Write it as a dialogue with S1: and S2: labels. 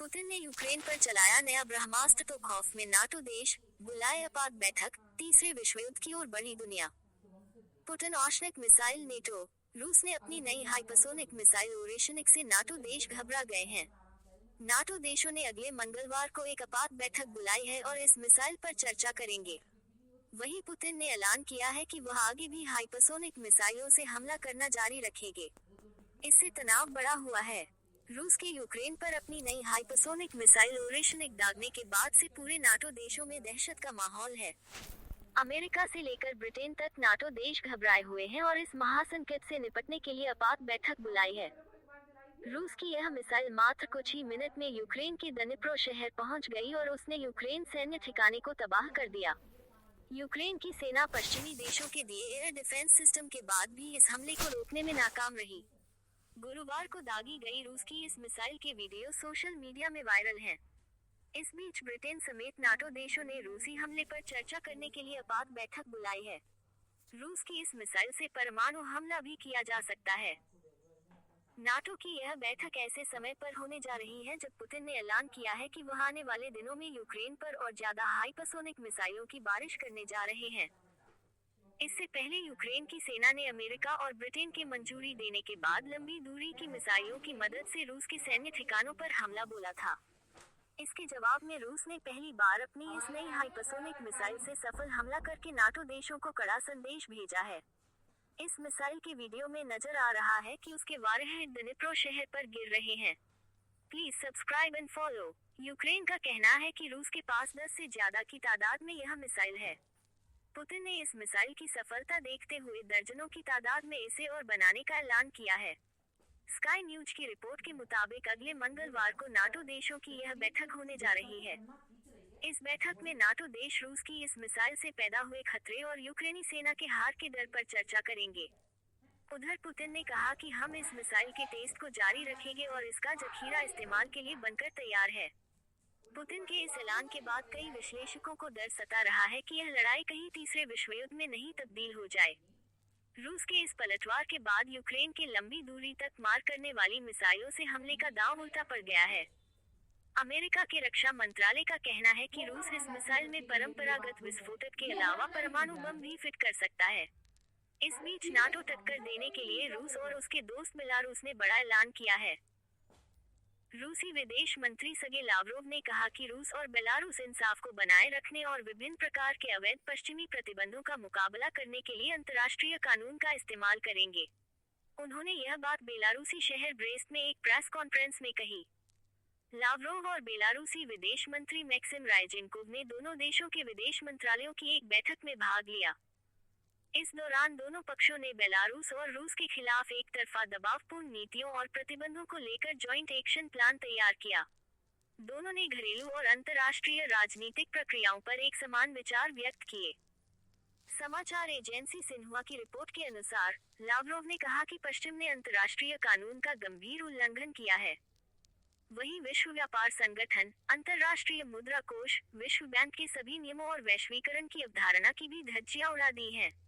S1: Putin ने Ukraine पर चलाया नया ब्रह्मास्त्र तो खौफ में नाटो देश, बुलाए आपात बैठक, तीसरे विश्व युद्ध की ओर बढ़ी दुनिया। पुतिन औष्णिक मिसाइल नेटो। रूस ने अपनी नई हाइपरसोनिक मिसाइल ओरेशनिक से नाटो देश घबरा गए हैं। नाटो देशों ने अगले मंगलवार को एक आपात बैठक बुलाई है और इस मिसाइल पर चर्चा करेंगे। वहीं पुतिन ने ऐलान किया है कि वह आगे भी हाइपरसोनिक मिसाइलों से हमला करना जारी रखेंगे। इससे तनाव बढ़ा हुआ है। रूस के यूक्रेन पर अपनी नई हाइपरसोनिक मिसाइल ओरेशनिक दागने के बाद से पूरे नाटो देशों में दहशत का माहौल है। अमेरिका से लेकर ब्रिटेन तक नाटो देश घबराए हुए हैं और इस महासंकट से निपटने के लिए आपात बैठक बुलाई है। रूस की यह मिसाइल मात्र कुछ ही मिनट में यूक्रेन के दनिप्रो शहर पहुंच गई और उसने यूक्रेन सैन्य ठिकाने को तबाह कर दिया। यूक्रेन की सेना पश्चिमी देशों के दिए एयर डिफेंस सिस्टम के बाद भी इस हमले को रोकने में नाकाम रही। गुरुवार को दागी गई रूस की इस मिसाइल के वीडियो सोशल मीडिया में वायरल हैं। इस बीच ब्रिटेन समेत नाटो देशों ने रूसी हमले पर चर्चा करने के लिए आपात बैठक बुलाई है। रूस की इस मिसाइल से परमाणु हमला भी किया जा सकता है। नाटो की यह बैठक ऐसे समय पर होने जा रही है जब पुतिन ने ऐलान किया है कि वह आने वाले दिनों में यूक्रेन पर और ज्यादा हाइपरसोनिक मिसाइलों की बारिश करने जा रहे हैं। इससे पहले यूक्रेन की सेना ने अमेरिका और ब्रिटेन के मंजूरी देने के बाद लंबी दूरी की मिसाइलों की मदद से रूस के सैन्य ठिकानों पर हमला बोला था। इसके जवाब में रूस ने पहली बार अपनी इस नई हाइपरसोनिक मिसाइल से सफल हमला करके नाटो देशों को कड़ा संदेश भेजा है। इस मिसाइल के वीडियो में नजर आ रहा है कि उसके वारहेड दनिप्रो शहर पर गिर रहे हैं। Please subscribe and follow. Ukraine का कहना है कि रूस के पास 10 से ज्यादा की तादाद में यह मिसाइल है। पुतिन ने इस मिसाइल की सफलता देखते हुए दर्जनों की तादाद में इसे और बनाने का ऐलान किया है। स्काई न्यूज की रिपोर्ट के मुताबिक अगले मंगलवार को नाटो देशों की यह बैठक होने जा रही है। इस बैठक में नाटो देश रूस की इस मिसाइल से पैदा हुए खतरे और यूक्रेनी सेना के हार के डर पर चर्चा करेंगे। उधर पुतिन ने कहा कि हम इस मिसाइल के टेस्ट को जारी रखेंगे और इसका जखीरा इस्तेमाल के लिए बनकर तैयार है। पुतिन के इस ऐलान के बाद कई विश्लेषकों को डर सता रहा है कि यह लड़ाई कहीं तीसरे विश्व युद्ध में नहीं तब्दील हो जाए। रूस के इस पलटवार के बाद यूक्रेन के लंबी दूरी तक मार करने वाली मिसाइलों से हमले का दांव उल्टा पड़ गया है। अमेरिका के रक्षा मंत्रालय का कहना है कि रूस इस मिसाइल में परंपरागत विस्फोटक के अलावा परमाणु बम भी फिट कर सकता है। इस बीच नाटो टक्कर देने के लिए रूस और उसके दोस्त बेलारूस ने बड़ा ऐलान किया है। रूसी विदेश मंत्री सर्गेई लावरोव ने कहा कि रूस और बेलारूस इंसाफ को बनाए रखने और विभिन्न प्रकार के अवैध पश्चिमी प्रतिबंधों का मुकाबला करने के लिए अंतर्राष्ट्रीय कानून का इस्तेमाल करेंगे। उन्होंने यह बात बेलारूसी शहर ब्रेस्ट में एक प्रेस कॉन्फ्रेंस में कही। लावरोव और बेलारूसी विदेश मंत्री मैक्सिम रायजेंकोव ने दोनों देशों के विदेश मंत्रालयों की एक बैठक में भाग लिया। इस दौरान दोनों पक्षों ने बेलारूस और रूस के खिलाफ एक तरफा दबावपूर्ण नीतियों और प्रतिबंधों को लेकर जॉइंट एक्शन प्लान तैयार किया। दोनों ने घरेलू और अंतर्राष्ट्रीय राजनीतिक प्रक्रियाओं पर एक समान विचार व्यक्त किए। समाचार एजेंसी सिन्हुआ की रिपोर्ट के अनुसार, लावरोव ने कहा कि पश्चिम ने अंतर्राष्ट्रीय कानून का गंभीर उल्लंघन किया है। वहीं विश्व व्यापार संगठन, अंतर्राष्ट्रीय मुद्रा कोष, विश्व बैंक के सभी नियमों और वैश्वीकरण की अवधारणा की भी धज्जियां उड़ा दी हैं।